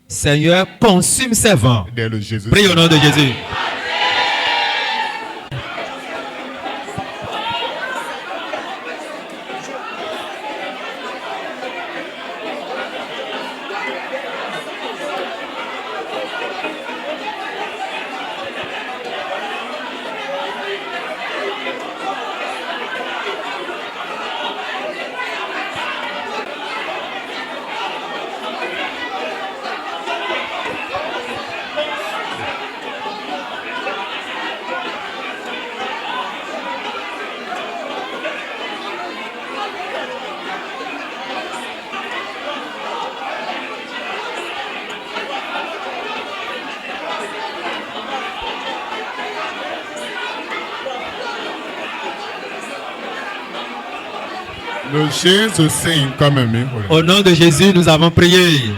Seigneur, consume ces vents. Prie au nom de Jésus. Au nom de Jésus, nous avons prié.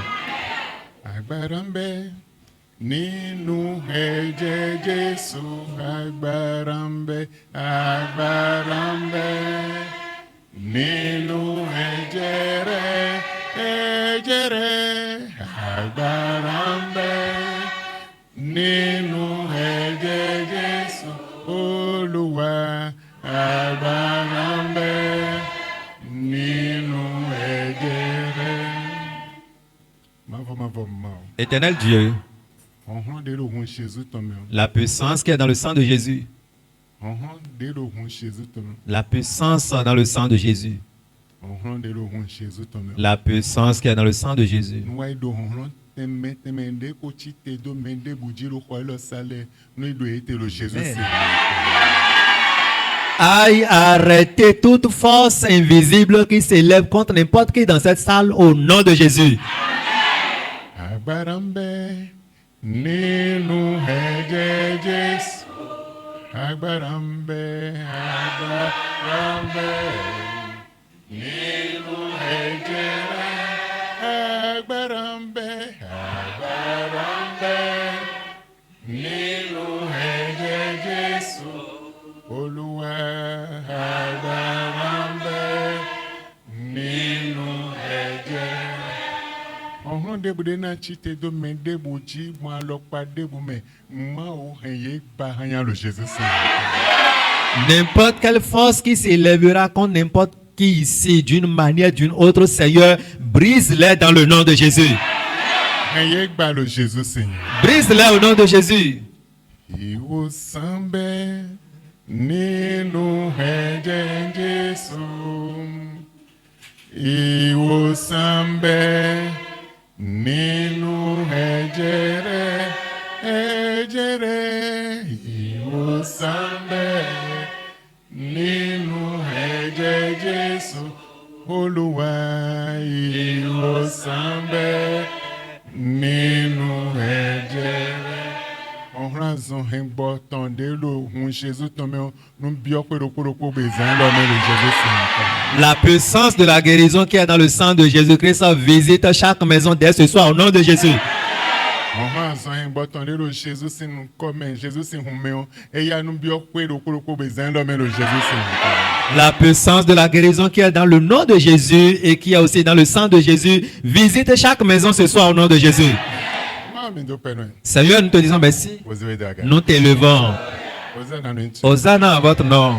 Éternel Dieu, la puissance qui est dans le sang de Jésus, la puissance dans le sang de Jésus, la puissance qui est dans le sang de Jésus, aille arrêter toute force invisible qui s'élève contre n'importe qui dans cette salle au nom de Jésus. nínú ẹ̀jẹ̀ rẹ̀. Agbára ń bẹ, agbára ń bẹ nínú ẹ̀jẹ̀ Jésù. Olúwa, agbára ń bẹ nínú ẹ̀jẹ̀ rẹ̀. Ọ̀hún débùdé náà tí te do mẹ́ débù jí mọ́ alọ́pàá débù mẹ́ mọ́ ò hẹ̀yẹ́ gbà hàn lọ Jésus sí. N'importe quelle force qui s'élèvera contre n'importe qui ici, d'une manière, d'une autre, Seigneur, brise-les dans le nom de Jésus. Hẹ̀yẹ́ gbà lọ Jésus sí. Brise-les au nom de Jésus. Ìwòsàn bẹ nínú ẹ̀jẹ̀ Jésù. Ìwòsàn bẹ nínú ẹ̀jẹ̀ rẹ̀. Ẹ̀jẹ̀ rẹ̀. Ìwòsàn bẹ nínú ẹ̀jẹ̀ Jésù. Olúwa, ìwòsàn bẹ nínú ẹ̀jẹ̀ rẹ̀. Ọ̀hún àzọ̀ ń gbọ́ tán dé ló hun Jésus tán mẹ́ ń bí ọ́ pérépérépé bèzán lọ́mọ lè Jésus sí nǹkan. La puissance de la guérison qui est dans le sang de Jésus-Christ visite chaque maison dès ce soir au nom de Jésus. Ọ̀hún àzọ̀ ń gbọ́ tán dé ló Jésus sí nǹkan mẹ́ Jésus sí hun mẹ́ ọ́ ẹ̀yà ń bí ọ́ pérépérépé bèzán lọ́mọ lè Jésus sí nǹkan. La puissance de la guérison qui est dans le nom de Jésus et qui est aussi dans le sang de Jésus visite chaque maison ce soir au nom de Jésus. Seigneur, nous te disons merci. Nous t'élevons. Hosanna à votre nom.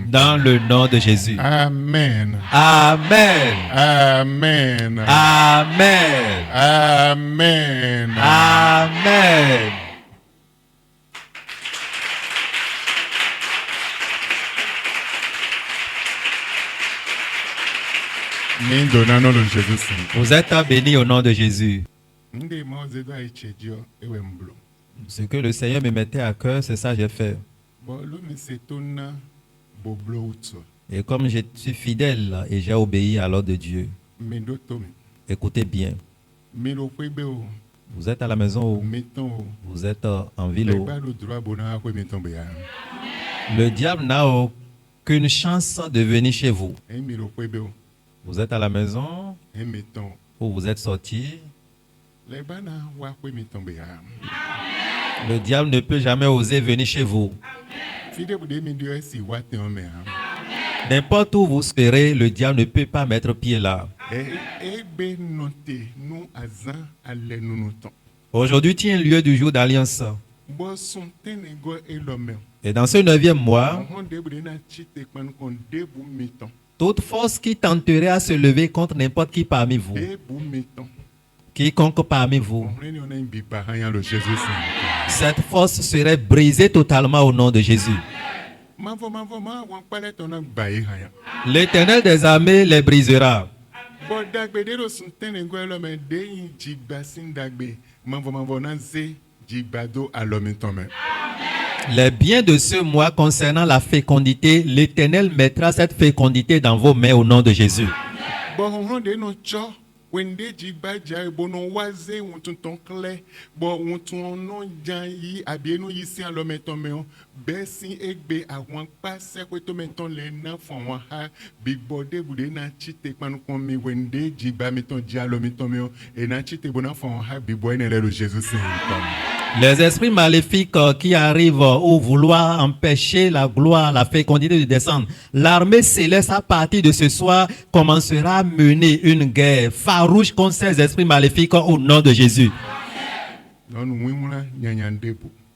Dans le nom de Jésus. Amen. Amen. Amen. Amen. Amen. Amen. Vous êtes bénis au nom de Jésus. Ce que le Seigneur me mettait à cœur, c'est ça que j'ai fait. Et comme je suis fidèle et j'ai obéi à l'ordre de Dieu, écoutez bien. Vous êtes à la maison, vous êtes en ville. Le diable n'a aucune chance de venir chez vous. Vous êtes à la maison ou vous êtes sorti. Le diable ne peut jamais oser venir chez vous. N'importe où vous serez, le diable ne peut pas mettre pied là. Aujourd'hui tient lieu du jour d'alliance. Et dans ce 9e mois, toute force qui tenterait à se lever contre n'importe qui parmi vous, quiconque parmi vous, cette force serait brisée totalement au nom de Jésus. L'Éternel des armées les brisera. Les biens de ce mois concernant la fécondité, l'Éternel mettra cette fécondité dans vos mains au nom de Jésus. Les esprits maléfiques qui arrivent au vouloir empêcher la gloire, la fécondité de descendre, l'armée céleste à partir de ce soir commencera à mener une guerre farouche contre ces esprits maléfiques au nom de Jésus.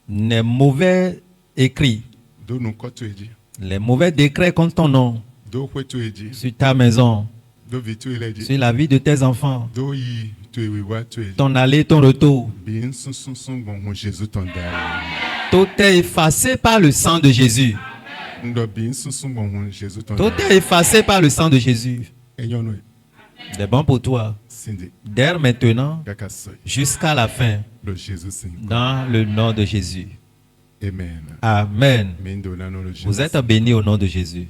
Les mauvais écrits, les mauvais décrets contre ton nom, sur ta maison, sur la vie de tes enfants, ton aller, ton retour, tout est effacé par le sang de Jésus. Tout est effacé par le sang de Jésus. C'est bon pour toi. Dès maintenant jusqu'à la fin, dans le nom de Jésus. Amen. Amen. Vous êtes bénis au nom de Jésus.